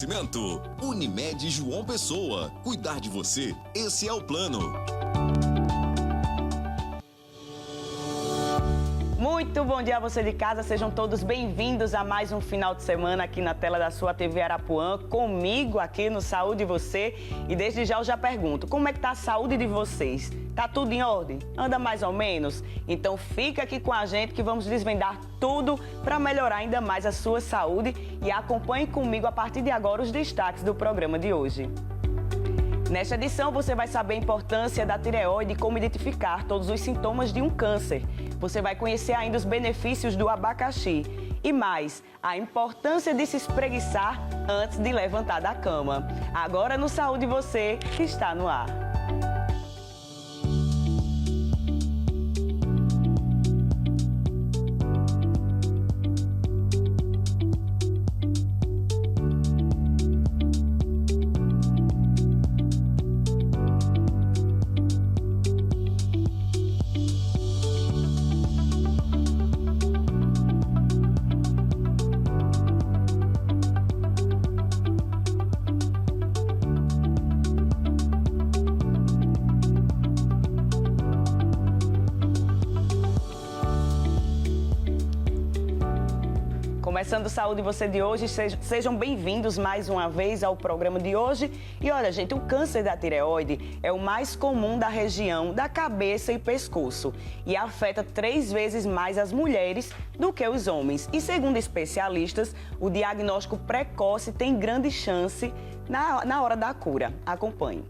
Oferecimento Unimed João Pessoa. Cuidar de você, esse é o plano. Muito bom dia a você de casa, sejam todos bem-vindos a mais um final de semana aqui na tela da sua TV Arapuã, comigo aqui no Saúde Você. E desde já eu já pergunto, como é que tá a saúde de vocês? Tá tudo em ordem? Anda mais ou menos? Então fica aqui com a gente que vamos desvendar tudo para melhorar ainda mais a sua saúde e acompanhe comigo a partir de agora os destaques do programa de hoje. Nesta edição, você vai saber a importância da tireoide e como identificar todos os sintomas de um câncer. Você vai conhecer ainda os benefícios do abacaxi. E mais, a importância de se espreguiçar antes de levantar da cama. Agora no Saúde Você, que está no ar. Começando o Saúde Você de hoje, sejam bem-vindos mais uma vez ao programa de hoje. E olha, gente, o câncer da tireoide é o mais comum da região da cabeça e pescoço e afeta 3 vezes mais as mulheres do que os homens. E segundo especialistas, o diagnóstico precoce tem grande chance na hora da cura. Acompanhe.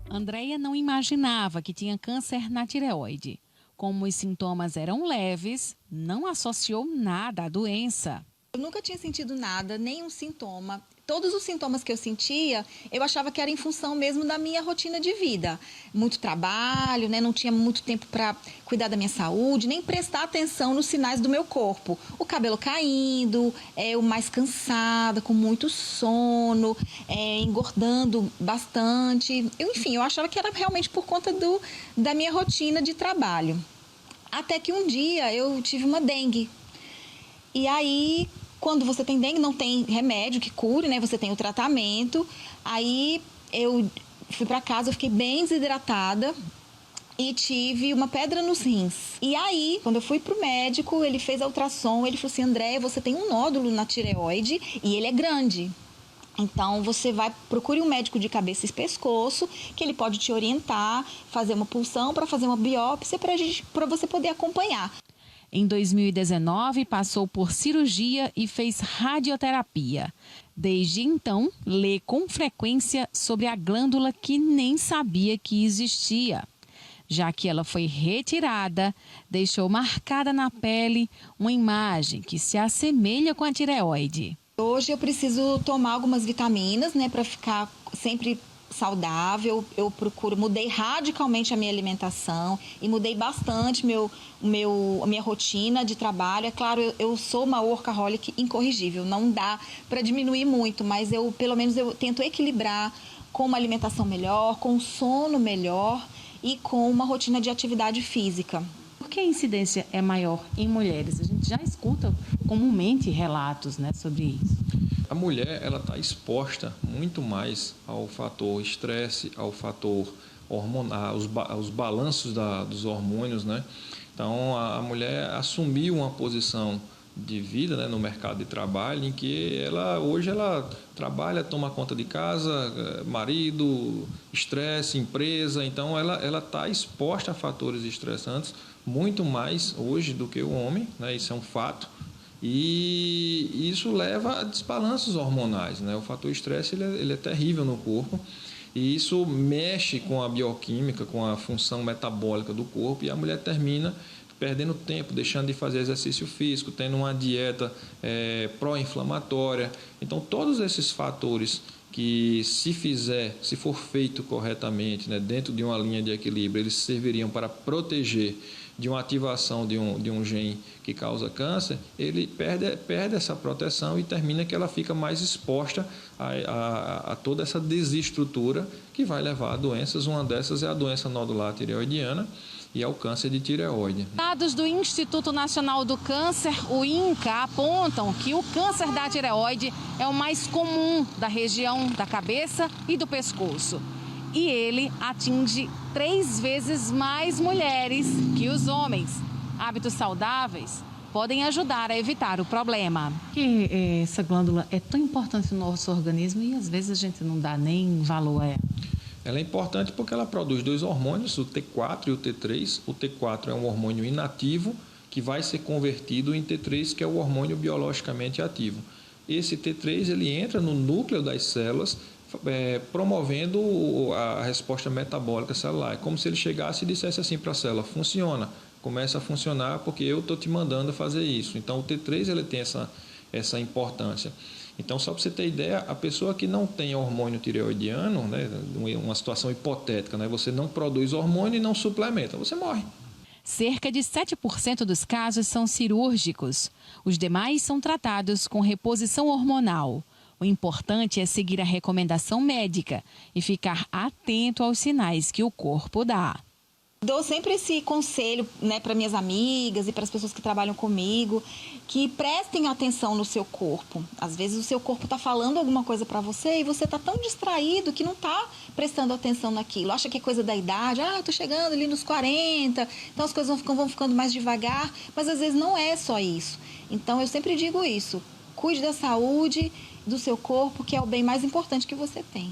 Andréia não imaginava que tinha câncer na tireoide. Como os sintomas eram leves, não associou nada à doença. Eu nunca tinha sentido nada, nenhum sintoma. Todos os sintomas que eu sentia, eu achava que era em função mesmo da minha rotina de vida. Muito trabalho, né? Não tinha muito tempo para cuidar da minha saúde, nem prestar atenção nos sinais do meu corpo. O cabelo caindo, eu mais cansada, com muito sono, engordando bastante. Enfim, eu achava que era realmente por conta da minha rotina de trabalho. Até que um dia eu tive uma dengue. E aí, quando você tem dengue, não tem remédio que cure, né? Você tem o tratamento. Aí eu fui para casa, eu fiquei bem desidratada e tive uma pedra nos rins. E aí, quando eu fui pro médico, ele fez a ultrassom, ele falou assim: Andréia, você tem um nódulo na tireoide e ele é grande. Então, você procure um médico de cabeça e pescoço, que ele pode te orientar, fazer uma punção para fazer uma biópsia para você poder acompanhar. Em 2019, passou por cirurgia e fez radioterapia. Desde então, lê com frequência sobre a glândula que nem sabia que existia. Já que ela foi retirada, deixou marcada na pele uma imagem que se assemelha com a tireoide. Hoje eu preciso tomar algumas vitaminas, né, para ficar sempre saudável. Eu mudei radicalmente a minha alimentação e mudei bastante a minha rotina de trabalho. É claro, eu sou uma workaholic incorrigível, não dá para diminuir muito, mas pelo menos eu tento equilibrar com uma alimentação melhor, com um sono melhor e com uma rotina de atividade física. Por que a incidência é maior em mulheres? A gente já escuta comumente relatos, né, sobre isso. A mulher, ela está exposta muito mais ao fator estresse, ao fator hormonal, aos balanços dos hormônios, né? Então, a mulher assumiu uma posição de vida, né, no mercado de trabalho, em que hoje ela trabalha, toma conta de casa, marido, estresse, empresa. Então, ela está exposta a fatores estressantes muito mais hoje do que o homem, né? Isso é um fato. E isso leva a desbalanços hormonais, né? O fator estresse ele é terrível no corpo e isso mexe com a bioquímica, com a função metabólica do corpo, e a mulher termina perdendo tempo, deixando de fazer exercício físico, tendo uma dieta pró-inflamatória. Então, todos esses fatores que, se for feito corretamente, né, dentro de uma linha de equilíbrio, eles serviriam para proteger de uma ativação de um gene que causa câncer, ele perde essa proteção e termina que ela fica mais exposta a toda essa desestrutura que vai levar a doenças. Uma dessas é a doença nodular tireoidiana, e ao câncer de tireoide. Dados do Instituto Nacional do Câncer, o INCA, apontam que o câncer da tireoide é o mais comum da região da cabeça e do pescoço. E ele atinge 3 vezes mais mulheres que os homens. Hábitos saudáveis podem ajudar a evitar o problema. Que essa glândula é tão importante no nosso organismo e às vezes a gente não dá nem valor a ela. Ela é importante porque ela produz 2 hormônios, o T4 e o T3. O T4 é um hormônio inativo que vai ser convertido em T3, que é o hormônio biologicamente ativo. Esse T3 ele entra no núcleo das células, promovendo a resposta metabólica celular. É como se ele chegasse e dissesse assim para a célula: funciona, começa a funcionar porque eu estou te mandando fazer isso. Então o T3 ele tem essa importância. Então, só para você ter ideia, a pessoa que não tem hormônio tireoidiano, né, uma situação hipotética, né, você não produz hormônio e não suplementa, você morre. Cerca de 7% dos casos são cirúrgicos. Os demais são tratados com reposição hormonal. O importante é seguir a recomendação médica e ficar atento aos sinais que o corpo dá. Dou sempre esse conselho, né, para minhas amigas e para as pessoas que trabalham comigo, que prestem atenção no seu corpo. Às vezes o seu corpo está falando alguma coisa para você e você está tão distraído que não está prestando atenção naquilo. Acha que é coisa da idade, estou chegando ali nos 40, então as coisas vão ficando mais devagar, mas às vezes não é só isso. Então eu sempre digo isso, cuide da saúde do seu corpo, que é o bem mais importante que você tem.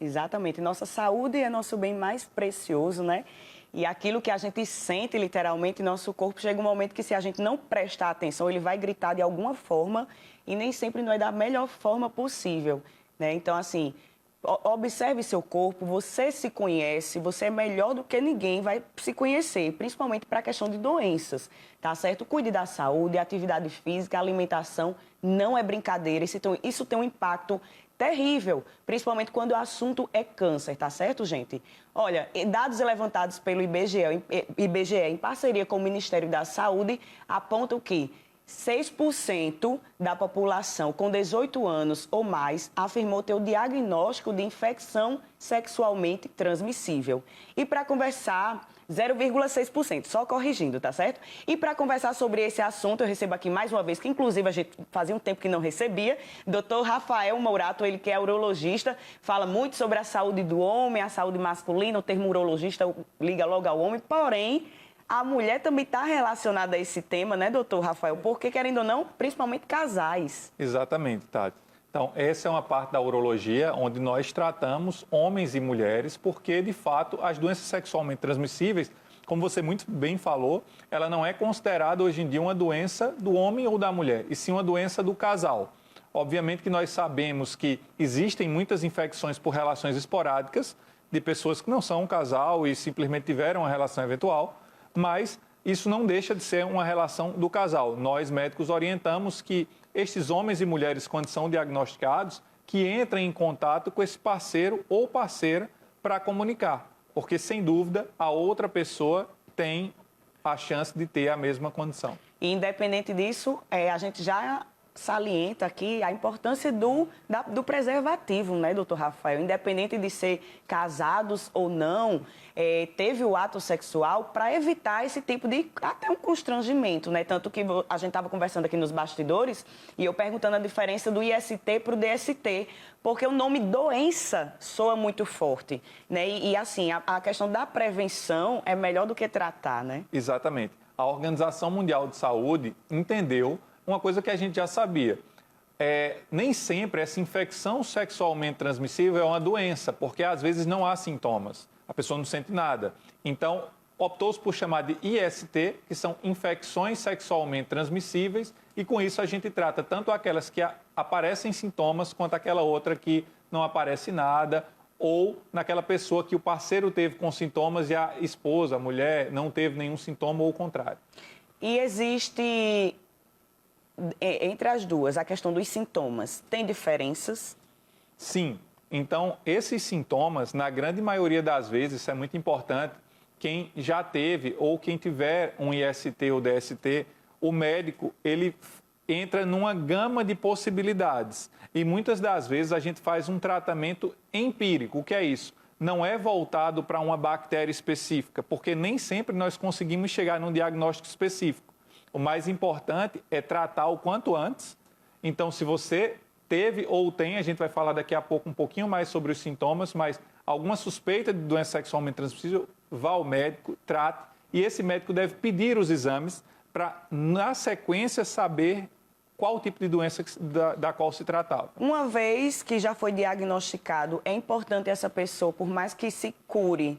Exatamente. Nossa saúde é nosso bem mais precioso, né? E aquilo que a gente sente literalmente, nosso corpo chega um momento que se a gente não prestar atenção, ele vai gritar de alguma forma e nem sempre não é da melhor forma possível, né? Então, assim, observe seu corpo, você se conhece, você é melhor do que ninguém vai se conhecer, principalmente para a questão de doenças, tá certo? Cuide da saúde, atividade física, alimentação, não é brincadeira, isso tem um impacto terrível, principalmente quando o assunto é câncer, tá certo, gente? Olha, dados levantados pelo IBGE em parceria com o Ministério da Saúde apontam que 6% da população com 18 anos ou mais afirmou ter o diagnóstico de infecção sexualmente transmissível. E para conversar, 0,6%, só corrigindo, tá certo? E para conversar sobre esse assunto, eu recebo aqui mais uma vez, que inclusive a gente fazia um tempo que não recebia, Dr. Rafael Mourato, ele que é urologista, fala muito sobre a saúde do homem, a saúde masculina, o termo urologista liga logo ao homem, porém, a mulher também está relacionada a esse tema, né, doutor Rafael? Porque, querendo ou não, principalmente casais. Exatamente, Tati. Então, essa é uma parte da urologia onde nós tratamos homens e mulheres, porque, de fato, as doenças sexualmente transmissíveis, como você muito bem falou, ela não é considerada hoje em dia uma doença do homem ou da mulher, e sim uma doença do casal. Obviamente que nós sabemos que existem muitas infecções por relações esporádicas de pessoas que não são um casal e simplesmente tiveram uma relação eventual, mas isso não deixa de ser uma relação do casal. Nós, médicos, orientamos que estes homens e mulheres, quando são diagnosticados, que entrem em contato com esse parceiro ou parceira para comunicar, porque, sem dúvida, a outra pessoa tem a chance de ter a mesma condição. E, independente disso, a gente já salienta aqui a importância do preservativo, né, doutor Rafael? Independente de ser casados ou não, teve o ato sexual para evitar esse tipo de, até um constrangimento, né? Tanto que a gente estava conversando aqui nos bastidores e eu perguntando a diferença do IST para o DST, porque o nome doença soa muito forte, né? E assim, a questão da prevenção é melhor do que tratar, né? Exatamente. A Organização Mundial de Saúde entendeu uma coisa que a gente já sabia. Nem sempre essa infecção sexualmente transmissível é uma doença, porque às vezes não há sintomas, a pessoa não sente nada. Então, optou-se por chamar de IST, que são infecções sexualmente transmissíveis, e com isso a gente trata tanto aquelas que aparecem sintomas, quanto aquela outra que não aparece nada, ou naquela pessoa que o parceiro teve com sintomas e a esposa, a mulher, não teve nenhum sintoma ou o contrário. E existe, entre as duas, a questão dos sintomas. Tem diferenças? Sim. Então, esses sintomas, na grande maioria das vezes, isso é muito importante, quem já teve ou quem tiver um IST ou DST, o médico, ele entra numa gama de possibilidades. E muitas das vezes a gente faz um tratamento empírico. O que é isso? não é voltado para uma bactéria específica, porque nem sempre nós conseguimos chegar num diagnóstico específico. O mais importante é tratar o quanto antes. Então, se você teve ou tem, a gente vai falar daqui a pouco um pouquinho mais sobre os sintomas, mas alguma suspeita de doença sexualmente transmissível, vá ao médico, trate, e esse médico deve pedir os exames para, na sequência, saber qual tipo de doença da qual se tratava. Uma vez que já foi diagnosticado, é importante essa pessoa, por mais que se cure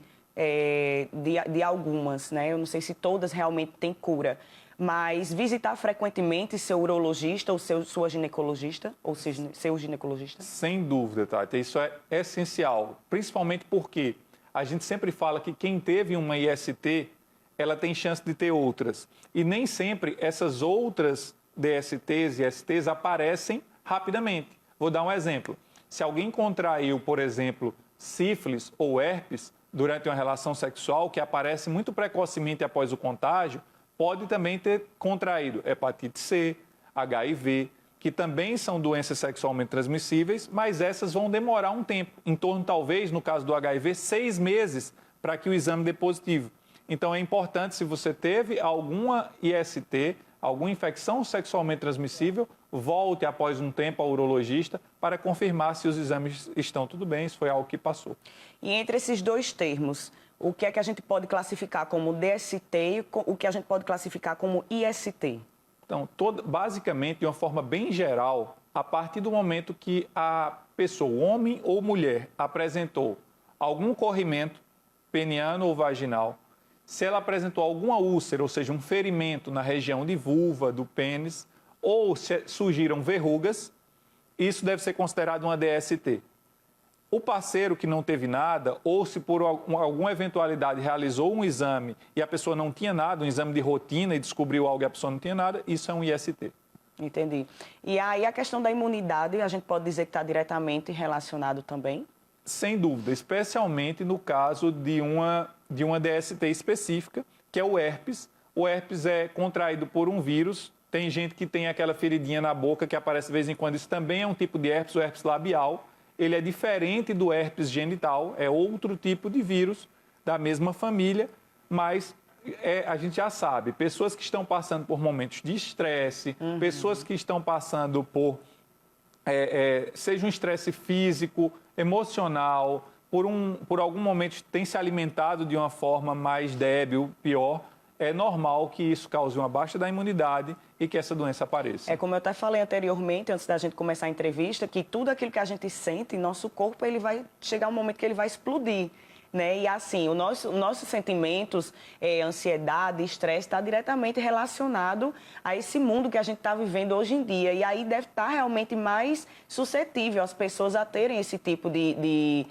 de algumas, né? Eu não sei se todas realmente têm cura, mas visitar frequentemente seu urologista ou sua ginecologista, ou seu ginecologista? Sem dúvida, Tati. Isso é essencial, principalmente porque a gente sempre fala que quem teve uma IST, ela tem chance de ter outras. E nem sempre essas outras DSTs e ISTs aparecem rapidamente. Vou dar um exemplo. Se alguém contraiu, por exemplo, sífilis ou herpes durante uma relação sexual, que aparece muito precocemente após o contágio, pode também ter contraído hepatite C, HIV, que também são doenças sexualmente transmissíveis, mas essas vão demorar um tempo, em torno, talvez, no caso do HIV, 6 meses para que o exame dê positivo. Então, é importante, se você teve alguma IST, alguma infecção sexualmente transmissível, volte após um tempo ao urologista para confirmar se os exames estão tudo bem, se foi algo que passou. E entre esses dois termos, o que é que a gente pode classificar como DST e o que a gente pode classificar como IST? Então, basicamente, de uma forma bem geral, a partir do momento que a pessoa, homem ou mulher, apresentou algum corrimento peniano ou vaginal, se ela apresentou alguma úlcera, ou seja, um ferimento na região de vulva, do pênis, ou se surgiram verrugas, isso deve ser considerado uma DST. O parceiro que não teve nada, ou se por alguma eventualidade realizou um exame e a pessoa não tinha nada, um exame de rotina e descobriu algo e a pessoa não tinha nada, isso é um IST. Entendi. E aí a questão da imunidade, a gente pode dizer que está diretamente relacionado também? Sem dúvida, especialmente no caso de uma DST específica, que é o herpes. O herpes é contraído por um vírus. Tem gente que tem aquela feridinha na boca que aparece de vez em quando. Isso também é um tipo de herpes, o herpes labial. Ele é diferente do herpes genital, é outro tipo de vírus da mesma família, mas a gente já sabe, pessoas que estão passando por momentos de estresse, pessoas que estão passando por, seja um estresse físico, emocional, por algum momento tem se alimentado de uma forma mais débil, pior, é normal que isso cause uma baixa da imunidade e que essa doença apareça. É como eu até falei anteriormente, antes da gente começar a entrevista, que tudo aquilo que a gente sente, nosso corpo, ele vai chegar um momento que ele vai explodir, né? E assim, nossos sentimentos, ansiedade, estresse, está diretamente relacionado a esse mundo que a gente está vivendo hoje em dia. E aí deve estar realmente mais suscetível as pessoas a terem esse tipo de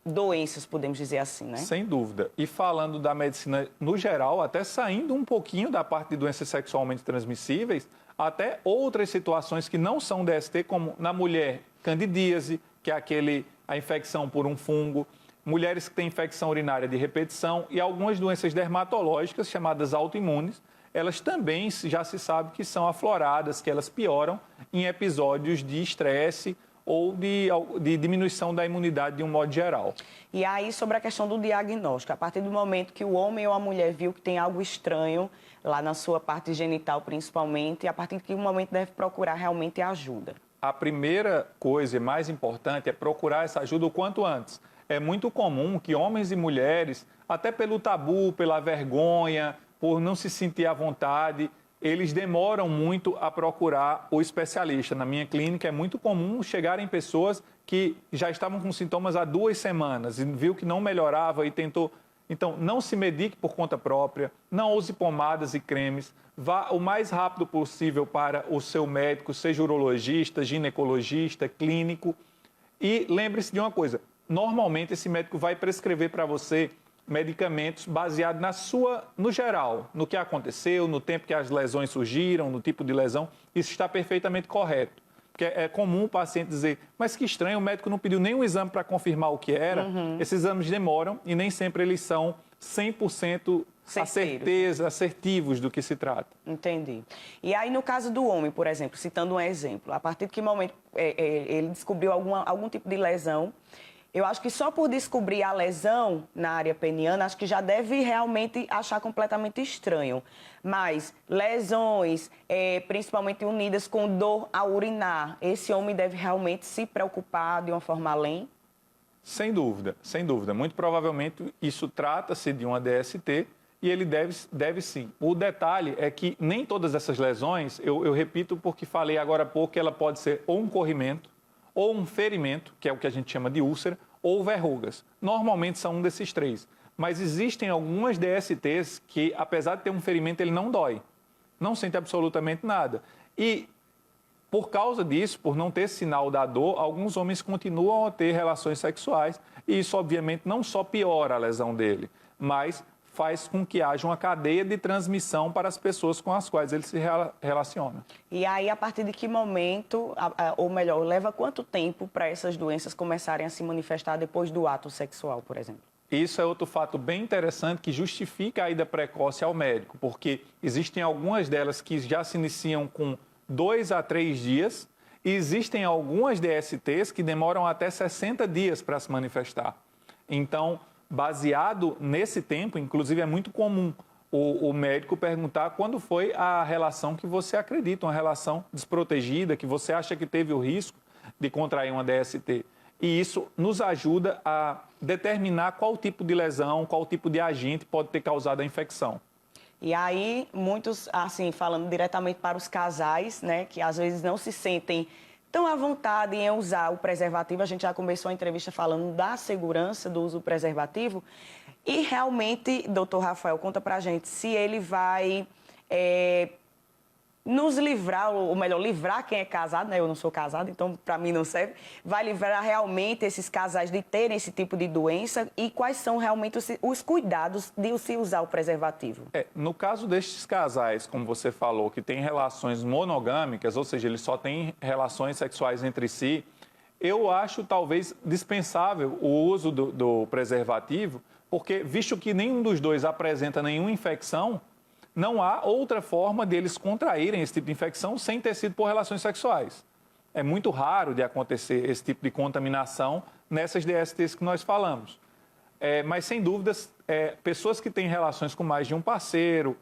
doenças, podemos dizer assim, né? Sem dúvida. E falando da medicina no geral, até saindo um pouquinho da parte de doenças sexualmente transmissíveis, até outras situações que não são DST, como na mulher, candidíase, que é a infecção por um fungo, mulheres que têm infecção urinária de repetição e algumas doenças dermatológicas chamadas autoimunes, elas também já se sabe que são afloradas, que elas pioram em episódios de estresse ou de diminuição da imunidade de um modo geral. E aí, sobre a questão do diagnóstico, a partir do momento que o homem ou a mulher viu que tem algo estranho lá na sua parte genital, principalmente, a partir de que momento deve procurar realmente ajuda? A primeira coisa e mais importante é procurar essa ajuda o quanto antes. É muito comum que homens e mulheres, até pelo tabu, pela vergonha, por não se sentir à vontade, eles demoram muito a procurar o especialista. Na minha clínica é muito comum chegarem pessoas que já estavam com sintomas há 2 semanas e viu que não melhorava e tentou. Então, não se medique por conta própria, não use pomadas e cremes, vá o mais rápido possível para o seu médico, seja urologista, ginecologista, clínico. E lembre-se de uma coisa, normalmente esse médico vai prescrever para você medicamentos baseados no geral, no que aconteceu, no tempo que as lesões surgiram, no tipo de lesão. Isso está perfeitamente correto. Porque é comum o paciente dizer, mas que estranho, o médico não pediu nenhum exame para confirmar o que era. Esses exames demoram e nem sempre eles são 100% assertivos do que se trata. Entendi. E aí, no caso do homem, por exemplo, citando um exemplo, a partir de que momento ele descobriu algum tipo de lesão, Eu acho que só por descobrir a lesão na área peniana, acho que já deve realmente achar completamente estranho. Mas lesões, principalmente unidas com dor ao urinar, esse homem deve realmente se preocupar de uma forma além? Sem dúvida, sem dúvida. Muito provavelmente isso trata-se de uma DST e ele deve sim. O detalhe é que nem todas essas lesões, eu repito porque falei agora há pouco que ela pode ser ou um corrimento, ou um ferimento, que é o que a gente chama de úlcera, ou verrugas. Normalmente são um desses três. Mas existem algumas DSTs que, apesar de ter um ferimento, ele não dói. Não sente absolutamente nada. E, por causa disso, por não ter sinal da dor, alguns homens continuam a ter relações sexuais. E isso, obviamente, não só piora a lesão dele, mas faz com que haja uma cadeia de transmissão para as pessoas com as quais ele se relaciona. E aí, a partir de que momento, ou melhor, leva quanto tempo para essas doenças começarem a se manifestar depois do ato sexual, por exemplo? Isso é outro fato bem interessante que justifica a ida precoce ao médico, porque existem algumas delas que já se iniciam com 2 a 3 dias e existem algumas DSTs que demoram até 60 dias para se manifestar. Então, baseado nesse tempo, inclusive é muito comum o médico perguntar quando foi a relação que você acredita, uma relação desprotegida, que você acha que teve o risco de contrair uma DST. E isso nos ajuda a determinar qual tipo de lesão, qual tipo de agente pode ter causado a infecção. E aí, muitos, assim, falando diretamente para os casais, né, que às vezes não se sentem tão à vontade em usar o preservativo. A gente já começou a entrevista falando da segurança do uso do preservativo. E realmente, doutor Rafael, conta pra gente se ele vai nos livrar, ou melhor, livrar quem é casado, né? Eu não sou casado, então para mim não serve. Vai livrar realmente esses casais de terem esse tipo de doença e quais são realmente os cuidados de se usar o preservativo? No caso destes casais, como você falou, que têm relações monogâmicas, ou seja, eles só têm relações sexuais entre si, eu acho talvez dispensável o uso do preservativo, porque visto que nenhum dos dois apresenta nenhuma infecção, não há outra forma deles contraírem esse tipo de infecção sem ter sido por relações sexuais. É muito raro de acontecer esse tipo de contaminação nessas DSTs que nós falamos. Mas, sem dúvidas, pessoas que têm relações com mais de um parceiro,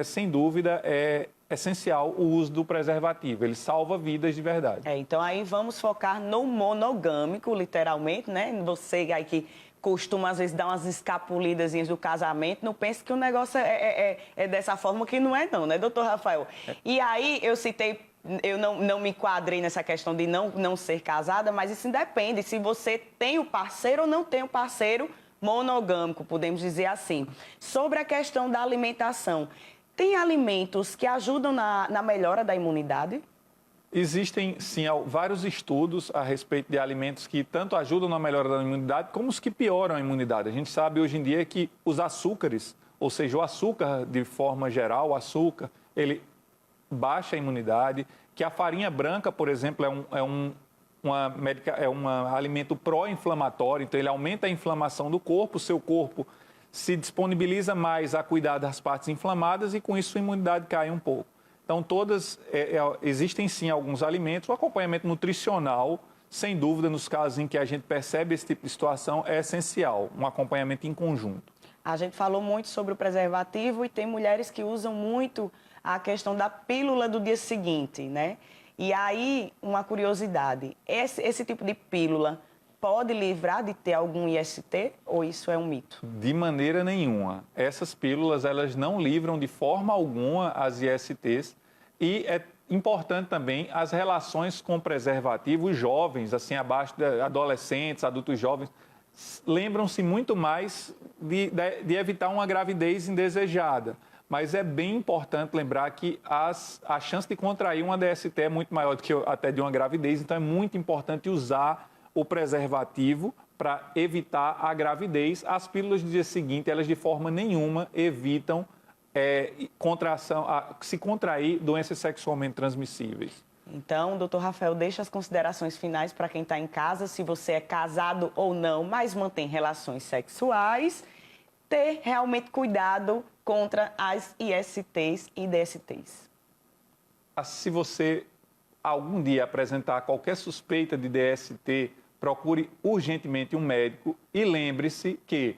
sem dúvida, é essencial o uso do preservativo. Ele salva vidas de verdade. Então, aí vamos focar no monogâmico, literalmente, né? Você aí que costuma, às vezes, dar umas escapulidas do casamento, não pense que o negócio é dessa forma, que não é não, né, doutor Rafael? E aí, eu citei, eu não me enquadrei nessa questão de não ser casada, mas isso independe se você tem o parceiro ou não tem o parceiro monogâmico, podemos dizer assim. Sobre a questão da alimentação, tem alimentos que ajudam na melhora da imunidade? Existem, sim, vários estudos a respeito de alimentos que tanto ajudam na melhora da imunidade, como os que pioram a imunidade. A gente sabe hoje em dia que os açúcares, ou seja, o açúcar de forma geral, o açúcar, ele baixa a imunidade, que a farinha branca, por exemplo, é um alimento pró-inflamatório, então ele aumenta a inflamação do corpo, o seu corpo se disponibiliza mais a cuidar das partes inflamadas e com isso a imunidade cai um pouco. Então, existem sim alguns alimentos, o acompanhamento nutricional, sem dúvida, nos casos em que a gente percebe esse tipo de situação, é essencial, um acompanhamento em conjunto. A gente falou muito sobre o preservativo e tem mulheres que usam muito a questão da pílula do dia seguinte, né? E aí, uma curiosidade, esse tipo de pílula pode livrar de ter algum IST ou isso é um mito? De maneira nenhuma. Essas pílulas, elas não livram de forma alguma as ISTs e é importante também as relações com preservativos jovens, assim, abaixo de adolescentes, adultos jovens, lembram-se muito mais de evitar uma gravidez indesejada. Mas é bem importante lembrar que a chance de contrair uma DST é muito maior do que até de uma gravidez, então é muito importante usar o preservativo para evitar a gravidez. As pílulas do dia seguinte, elas de forma nenhuma evitam se contrair doenças sexualmente transmissíveis. Então, doutor Rafael, deixa as considerações finais para quem está em casa, se você é casado ou não, mas mantém relações sexuais, ter realmente cuidado contra as ISTs e DSTs. Se você algum dia apresentar qualquer suspeita de DST, procure urgentemente um médico e lembre-se que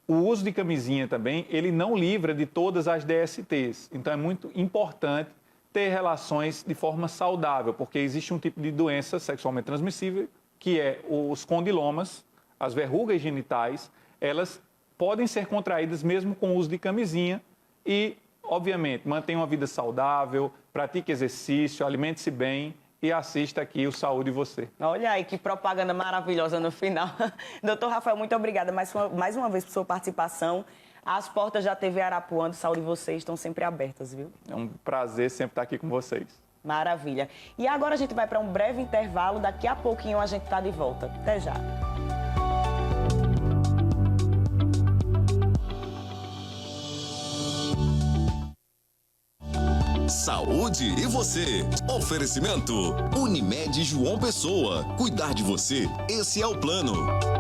o uso de camisinha também, ele não livra de todas as DSTs. Então, é muito importante ter relações de forma saudável, porque existe um tipo de doença sexualmente transmissível, que é os condilomas, as verrugas genitais, elas podem ser contraídas mesmo com o uso de camisinha e, obviamente, mantenha uma vida saudável, pratique exercício, alimente-se bem e assista aqui o Saúde e Você. Olha aí, que propaganda maravilhosa no final. Doutor Rafael, muito obrigada mais uma vez por sua participação. As portas da TV Arapuã do Saúde e Você estão sempre abertas, viu? É um prazer sempre estar aqui com vocês. Maravilha. E agora a gente vai para um breve intervalo, daqui a pouquinho a gente está de volta. Até já. Saúde e Você. Oferecimento Unimed João Pessoa. Cuidar de você, esse é o plano.